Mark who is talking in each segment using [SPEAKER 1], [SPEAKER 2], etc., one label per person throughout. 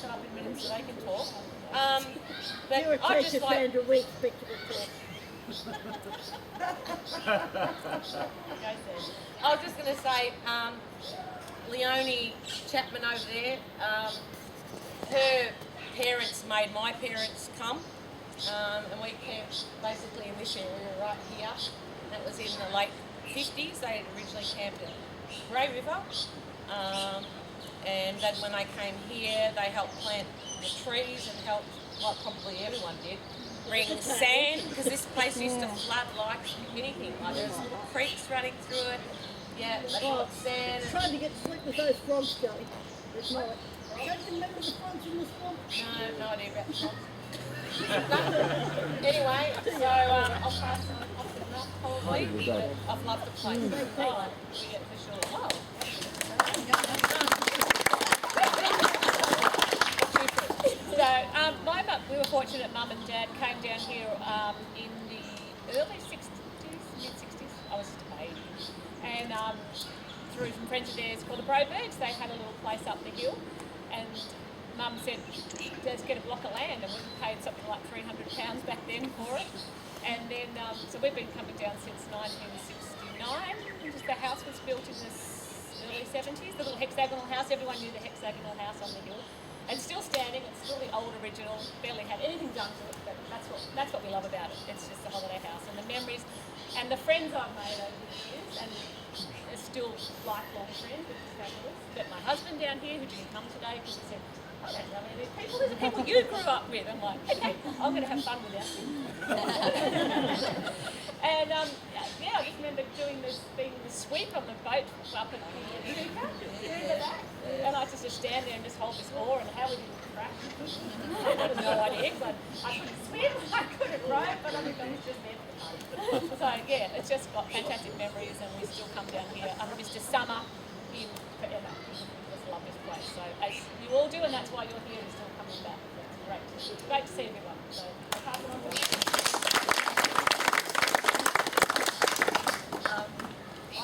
[SPEAKER 1] shut up in a minute so they can talk.
[SPEAKER 2] But
[SPEAKER 1] You're a teacher, Sandra, we expect you to talk.
[SPEAKER 2] I was just going to say, Leonie Chapman over there, her parents made my parents come, and we camped basically in this area right here. That was in the late 50s. They had originally camped at Grey River, and then when they came here, they helped plant the trees and helped, like probably everyone did, bring sand, because this place used to flood like anything. Like there was little creeks running through it. Yeah, they got sand.
[SPEAKER 1] Trying to get to sleep with those frogs, Kelly. It's night. Don't you remember the frogs in the swamp?
[SPEAKER 2] No idea about the frogs. Anyway, so I'll pass on off the knock probably, but I've loved the place. We get for sure. Wow.
[SPEAKER 3] So, we were fortunate. Mum and Dad came down here in the early 60s, mid-60s. I was just a baby. And through some friends of theirs called the Brobirds, they had a little place up the hill. And Mum said, let's get a block of land. And we paid something like £300 back then for it. And then, so we've been coming down since 1969. The house was built in the early 70s, the little hexagonal house. Everyone knew the hexagonal house on the hill. And still standing, it's still the old original, barely had anything done to it, but that's what we love about it. It's just the holiday house and the memories and the friends I've made over the years, and they're still lifelong friends, which is fabulous. But my husband down here, who didn't come today, because he said, I don't know any of these people, these are people you grew up with. I'm like, okay, I'm going to have fun without you. And yeah, I just remember being the sweep on the boat up at the remember that? And I just stand there and just hold this oar, and how we didn't crash. I had no idea, because I couldn't swim, I couldn't row, but I was just there for the fun. So yeah, it's just got fantastic memories, and we still come down here. Mr. Summer in forever. We just love this place. So as you all do, and that's why you're here and still coming back. It's great to see everyone. So I'll pass it on to you.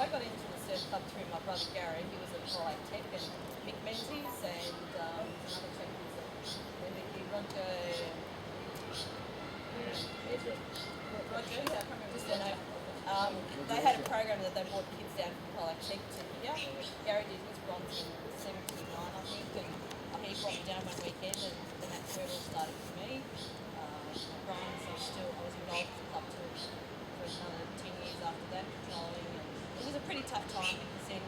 [SPEAKER 2] I got into the surf club through my brother Gary. He was at Tech, and Mick Menzies, and another chap who was at Roger, I can't remember his name. They had a program that they brought kids down from Tech to here. Gary did his bronze in 79, I think, and he brought me down one weekend, and that's where it all started for me. Bronze, I was involved with the club for another 10 years after that, patrolling. It was a pretty tough time, because then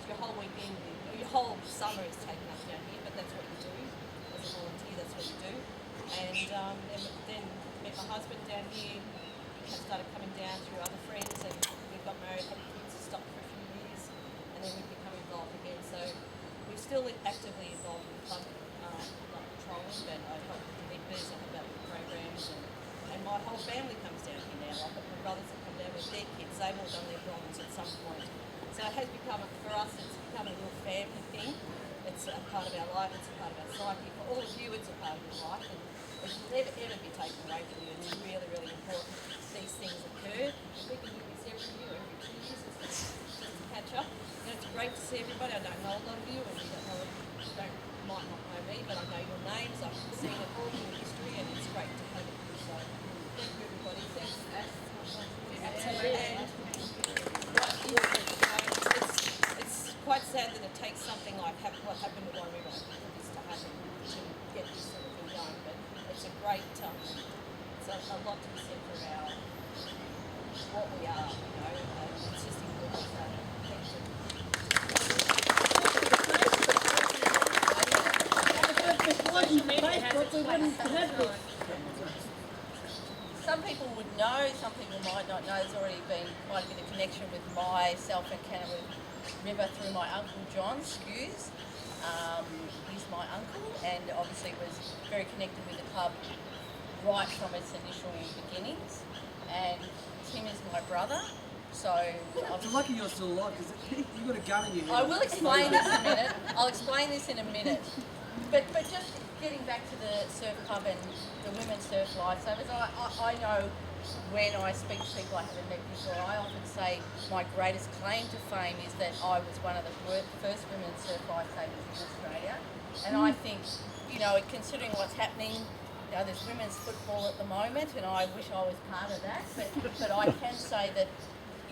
[SPEAKER 2] your whole weekend, your whole summer is taken up down here, but that's what you do. As a volunteer, that's what you do. And then met my husband down here, started coming down through other friends, and we got married, had kids, stopped for a few years, and then we've become involved again. So we're still actively involved in the club, like patrolling, but I help with the members, I help out with programs, and my whole family comes down here now. I've got my brothers that come down with their kids, they've all done their bronze at some point. So it has become, for us, it's become a real family thing. It's a part of our life, it's a part of our psyche. For all of you, it's a part of your life, and it should never ever be taken away from you. It's really, really important these things occur. If we can do this every year, every 2 years, it's just to catch up. And it's great to see everybody. I don't know a lot of you, and you might not know me, but I know your names. I've seen it all in your history, and it's great to have it with you. So thank you, everybody. Thanks. And it's quite sad that it takes something like what happened with One River for this to happen, to get this sort of thing going. But it's a great, it's a lot to be said for what we are, it's just important. Some people would know, some people might not know. There's already been quite a bit of connection with myself and Kennett River through my uncle John Skews. He's my uncle, and obviously was very connected with the club right from its initial beginnings. And Tim is my brother, so...
[SPEAKER 4] It's lucky you're still alive, because you've got a gun in your head.
[SPEAKER 2] I will explain this in a minute. I'll explain this in a minute. But just getting back to the surf club and the women's surf lifesavers, I know when I speak to people I haven't met before, I often say my greatest claim to fame is that I was one of the first women's surf lifesavers in Australia. And I think you know, considering what's happening, you know, there's women's football at the moment, and I wish I was part of that. But I can say that,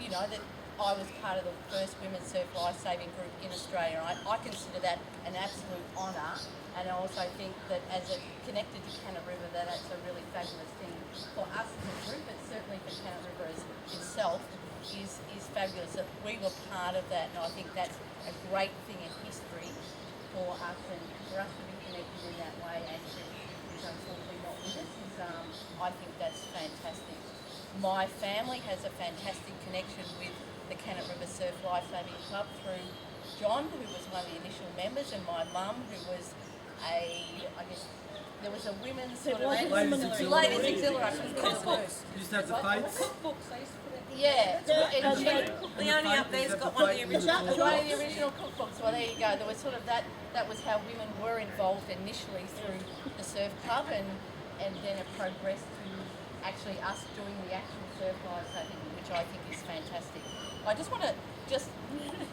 [SPEAKER 2] you know, that I was part of the first women's surf lifesaving group in Australia. I consider that an absolute honour, and I also think that as it connected to Kennett River, that that's a really fabulous thing for us as a group, but certainly for Kennett River itself is fabulous that we were part of that, and I think that's a great thing in history for us, and for us to be connected in that way, and who's unfortunately not with us, I think that's fantastic. My family has a fantastic connection with the Kennett River Surf Lifesaving Club through John, who was one of the initial members, and my mum, who was there was a women's sort of
[SPEAKER 4] Ladies
[SPEAKER 2] auxiliary.
[SPEAKER 4] Cookbooks. You used to have the fates.
[SPEAKER 3] Cookbooks, they used to put it.
[SPEAKER 2] Yeah,
[SPEAKER 5] Leonie up there's got one of the original.
[SPEAKER 2] one of the original cookbooks. Well, there you go. There was sort of that was how women were involved initially through the surf club, and then it progressed to actually us doing the actual surf lifesaving, which I think is fantastic. I just want to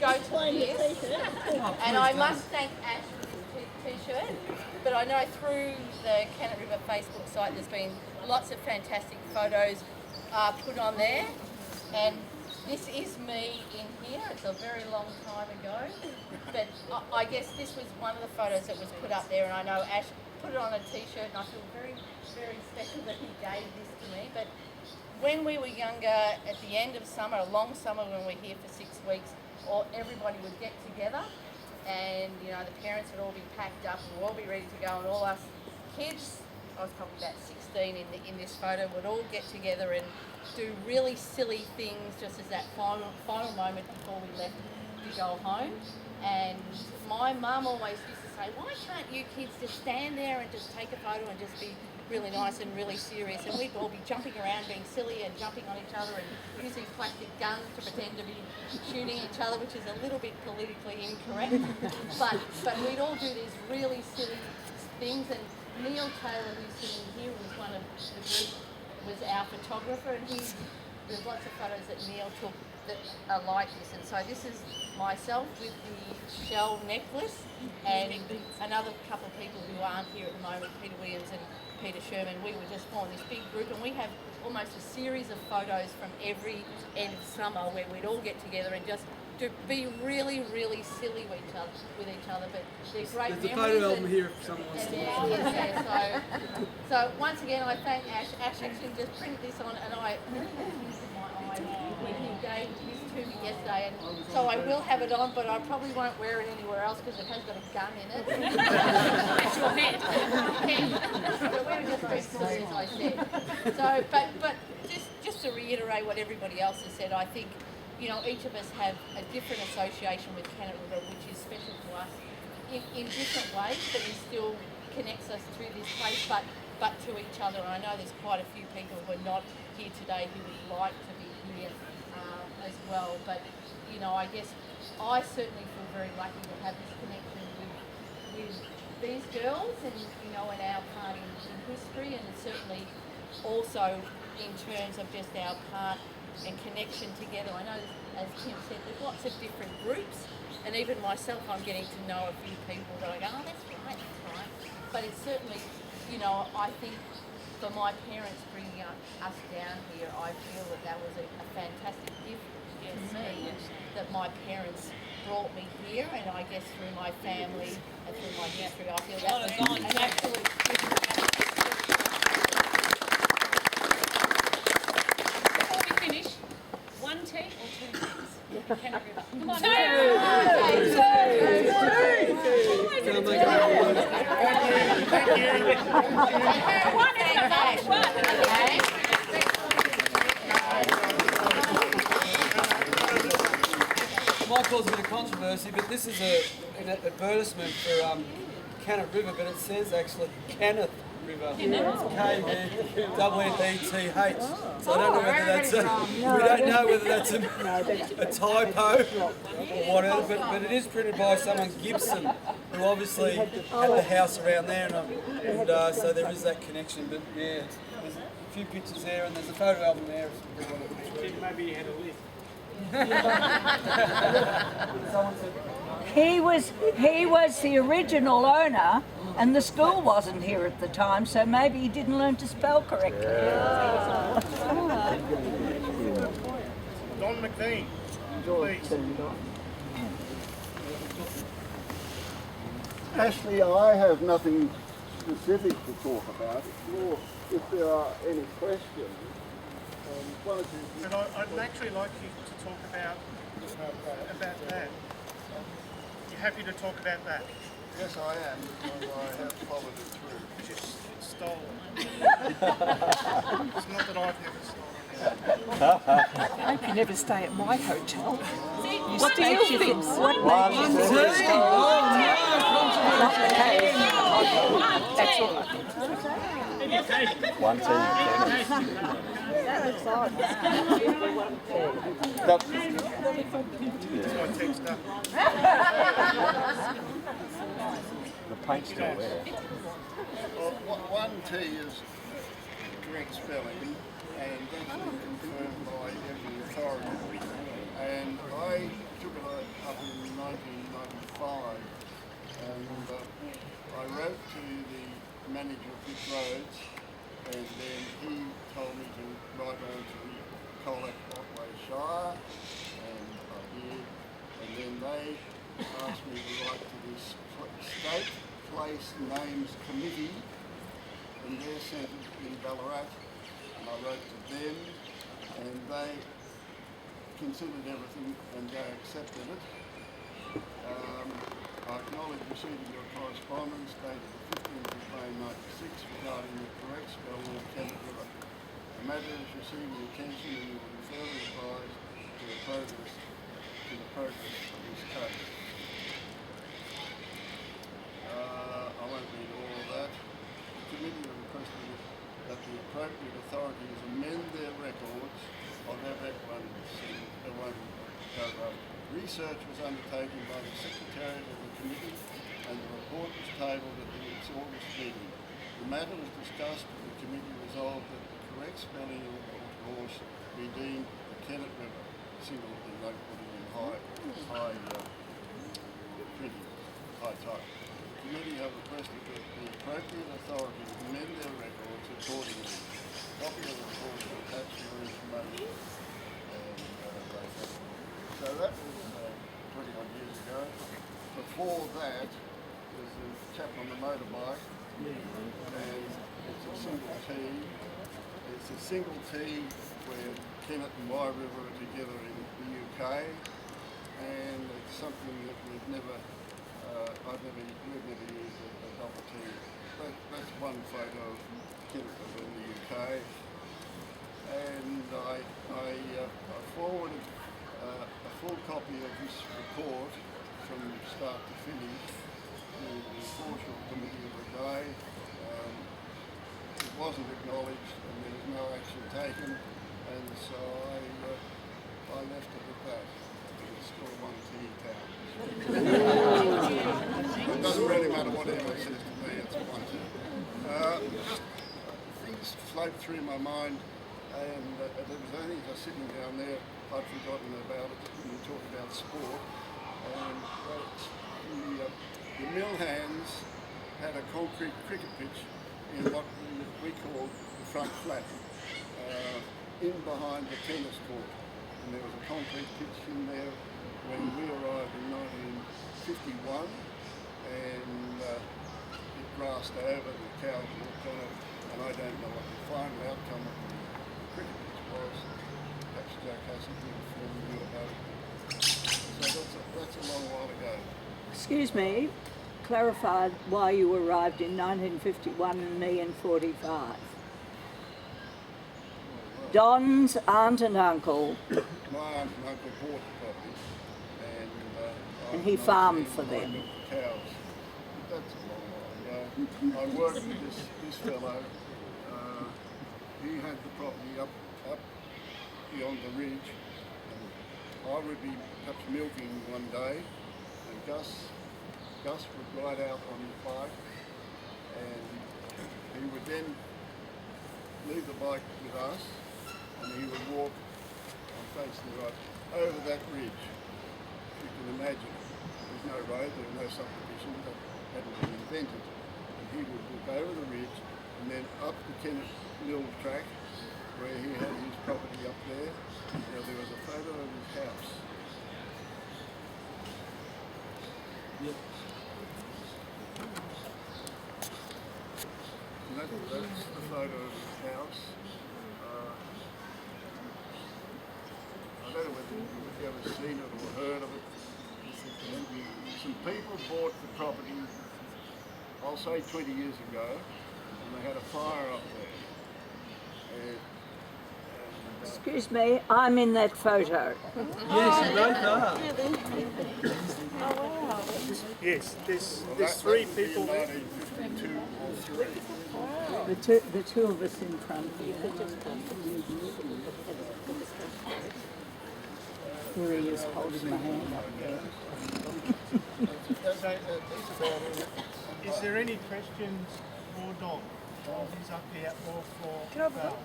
[SPEAKER 2] go to this, and I must thank Ash for this t-shirt, but I know through the Kennett River Facebook site there's been lots of fantastic photos put on there, and this is me in here. It's a very long time ago, but I guess this was one of the photos that was put up there, and I know Ash put it on a t-shirt, and I feel very, very special that he gave this to me. But when we were younger, at the end of summer, a long summer when we were here for 6 weeks, everybody would get together, and you know, the parents would all be packed up and we'd all be ready to go, and all us kids, I was probably about 16 in this photo, would all get together and do really silly things just as that final moment before we left to go home. And my mum always used to say, why can't you kids just stand there and just take a photo and just be really nice and really serious? And we'd all be jumping around, being silly and jumping on each other and using plastic guns to pretend to be shooting each other, which is a little bit politically incorrect. but we'd all do these really silly things, and Neil Taylor, who's sitting here, was one of the group, was our photographer, and there's lots of photos that Neil took that are like this. And so this is myself with the shell necklace, and another couple of people who aren't here at the moment, Peter Williams and Peter Sherman. We were just forming this big group, and we have almost a series of photos from every end of summer where we'd all get together and just to be really, really silly with each other. But they're great
[SPEAKER 4] There's a
[SPEAKER 2] memories.
[SPEAKER 4] photo album here if someone wants to watch it.
[SPEAKER 2] So once again, I thank Ash. Ash actually just printed this on, and I when he gave this to me yesterday, and so I will have it on, but I probably won't wear it anywhere else because it has got a gun in it.
[SPEAKER 3] That's your head.
[SPEAKER 2] But we were just being silly, as I said. So, but just to reiterate what everybody else has said, I think, you know, each of us have a different association with Kennett River, which is special to us in different ways, but it still connects us through this place, but to each other. And I know there's quite a few people who are not here today who would like to be here as well. But, you know, I guess I certainly feel very lucky to have this connection with these girls, and, you know, and our part in history, and certainly also in terms of just our part and connection together. I know, as Kim said, there's lots of different groups, and even myself, I'm getting to know a few people that I go, oh, that's right. But it's certainly, you know, I think for my parents bringing us down here, I feel that was a fantastic gift to me, that my parents brought me here, and I guess through my family and through my history, I feel that was an absolute gift.
[SPEAKER 3] Before we finish, one tea or two teas? Kennett River. Come on,
[SPEAKER 4] Might cause a bit of controversy, but this is an advertisement for Kennett River, but it says actually Kenneth River. K-E-N-E-T-H. So I don't know whether that's we don't know whether that's a typo or whatever, but it is printed by someone Gibson, who obviously had the house around there, and so there is that connection. But yeah, there's a few pictures there, and there's a photo album there.
[SPEAKER 6] Maybe you had a list.
[SPEAKER 4] Someone said
[SPEAKER 6] He was the original owner, and the school wasn't here at the time, so maybe he didn't learn to spell correctly.
[SPEAKER 7] Don McVean, please.
[SPEAKER 8] Ashley, I have nothing specific to talk about. It's more if there are any questions. One or two.
[SPEAKER 7] And I'd actually like you to talk about that. You happy to talk about that?
[SPEAKER 8] Yes, I am, because I have followed it through.
[SPEAKER 7] It's stolen. It's not that I've never stolen it.
[SPEAKER 5] I hope you never stay at my hotel. You
[SPEAKER 6] What
[SPEAKER 5] steal
[SPEAKER 6] makes you
[SPEAKER 5] things.
[SPEAKER 6] think? What makes you think it's not the case?
[SPEAKER 5] That's all I think.
[SPEAKER 9] One team.
[SPEAKER 6] That looks odd.
[SPEAKER 7] It's my text up.
[SPEAKER 9] The paint's still there.
[SPEAKER 8] Well, one T is correct spelling, and that's been confirmed by every authority. And I took it up in 1995, and I wrote to the manager of Vic Roads, and then he told me to write on to the Colac Otway Shire, and I did. And then they asked me to write to this State Place Names Committee in their centre in Ballarat, and I wrote to them, and they considered everything and they accepted it. I acknowledge receiving your correspondence dated the 15th of May 96 regarding the correct spelling of Kennett River. The matter is receiving attention and you will be further advised to the progress of this case. I won't read all of that. The committee have requested that the appropriate authorities amend their records. I'll have that one paragraph. Research was undertaken by the Secretary of the Committee and the report was tabled at its August meeting. The matter was discussed and the committee resolved that the correct spelling of the horse be deemed the Kennett River, single in putting in high type. The committee have requested that the appropriate authorities amend their records accordingly. Copy of the report is attached to your information. So that was 20 odd years ago. Before that was the chap on the motorbike, and it's a single T. It's a single T where Kennett and Y River are together in the UK, and it's something that we've never used a double T. That's one photo of Kennett River in the UK, and I forwarded a full copy of this report from start to finish to the Foreshore Committee of the day. It wasn't acknowledged and there was no action taken, and so I left it at that. It's still one T town. It doesn't really matter what anyone says to me, it's one T. Just things float through my mind, and there was only just sitting down there, I'd forgotten about it when you talk about sport. And the mill hands had a concrete cricket pitch in what we called the front flat, in behind the tennis court. And there was a concrete pitch in there when we arrived in 1951, and it grassed over, the cows walked on it, and I don't know what the final outcome of the cricket pitch was. Perhaps Jack hasn't informed you about it. So that's a long while ago.
[SPEAKER 6] Excuse me, clarify why you arrived in 1951 and me in 45. Don's aunt and uncle.
[SPEAKER 8] My aunt and uncle bought the property, and
[SPEAKER 6] he farmed for them.
[SPEAKER 8] The cows. That's a long while ago. I worked with this fellow. He had the property up beyond the ridge, and I would be perhaps milking one day, and Gus would ride out on the bike, and he would then leave the bike with us, and he would walk on facing the right over that ridge. You can imagine. There's no road, there were no subdivisions that hadn't been invented. And he would walk over the ridge and then up the Kennett mill track where he had his property up there. Now there was a photo of his house.
[SPEAKER 4] Yep.
[SPEAKER 8] And that's the photo of his house. I don't know whether you've ever seen it or heard of it. Some people bought the property, I'll say 20 years ago, and they had a fire up there.
[SPEAKER 6] Excuse me, I'm in that photo.
[SPEAKER 4] Yes, you both are.
[SPEAKER 7] Yes, there's three people there.
[SPEAKER 8] 1952 or 3.
[SPEAKER 6] The two of us in front here. Here he is holding my hand up there.
[SPEAKER 7] Is there any questions for Don while he's up here or for Val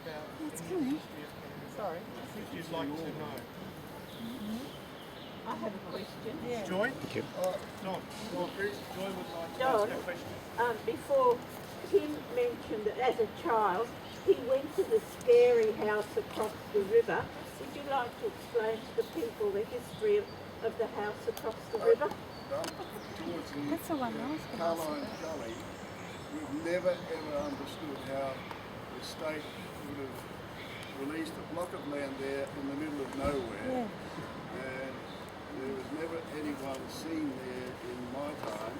[SPEAKER 7] about any history of Kennett? Sorry. That you'd like to know?
[SPEAKER 10] I have a question.
[SPEAKER 7] Joy? Don. Joy would like to
[SPEAKER 10] Don,
[SPEAKER 7] ask a question.
[SPEAKER 10] before Tim mentioned that as a child he went to the scary house across the river. Would you like to explain to the people the history of the house across the river?
[SPEAKER 8] Towards the Carline Gully, we've never ever understood how the state would have released a block of land there in the middle of nowhere. And there was never anyone seen there in my time.